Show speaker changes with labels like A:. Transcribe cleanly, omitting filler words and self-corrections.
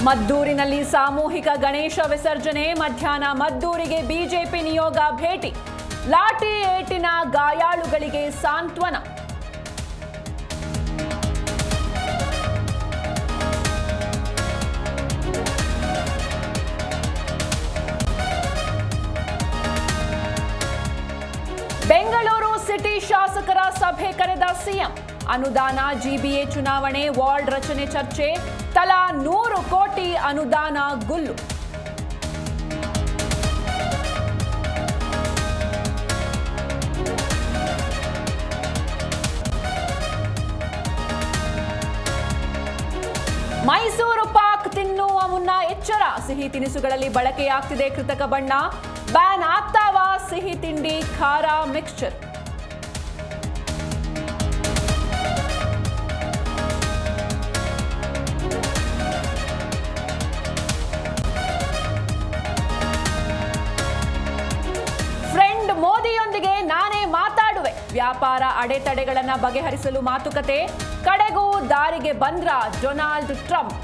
A: ಮದ್ದೂರಿನಲ್ಲಿ ಸಾಮೂಹಿಕ ಗಣೇಶ ವಿಸರ್ಜನೆ. ಮಧ್ಯಾಹ್ನ ಮದ್ದೂರಿಗೆ ಬಿಜೆಪಿ ನಿಯೋಗ ಭೇಟಿ. ಲಾಠಿ ಏಟಿನ ಗಾಯಾಳುಗಳಿಗೆ ಸಾಂತ್ವನ. ಬೆಂಗಳೂರು ಸಿಟಿ ಶಾಸಕರ ಸಭೆ ಕರೆದ ಸಿಎಂ. ಅನುದಾನ, ಜಿಬಿಎ ಚುನಾವಣೆ, ವಾರ್ಡ್ ರಚನೆ ಚರ್ಚೆ. ತಲಾ 100 ಕೋಟಿ ಅನುದಾನ ಗುಲ್ಲು. ಮೈಸೂರು ಪಾಕ್ ತಿನ್ನುವ ಮುನ್ನ ಎಚ್ಚರ. ಸಿಹಿ ತಿನಿಸುಗಳಲ್ಲಿ ಬಳಕೆಯಾಗ್ತಿದೆ ಕೃತಕ ಬಣ್ಣ. ಬ್ಯಾನ್ ಆಗ್ತಾವಾ ಸಿಹಿ ತಿಂಡಿ, ಖಾರ ಮಿಕ್ಸ್ಚರ್? ಮೋದಿಯೊಂದಿಗೆ ನಾನೇ ಮಾತಾಡುವೆ. ವ್ಯಾಪಾರ ಅಡೆತಡೆಗಳನ್ನು ಬಗೆಹರಿಸಲು ಮಾತುಕತೆ. ಕಡೆಗೂ ದಾರಿಗೆ ಬಂದ್ರ ಡೊನಾಲ್ಡ್ ಟ್ರಂಪ್.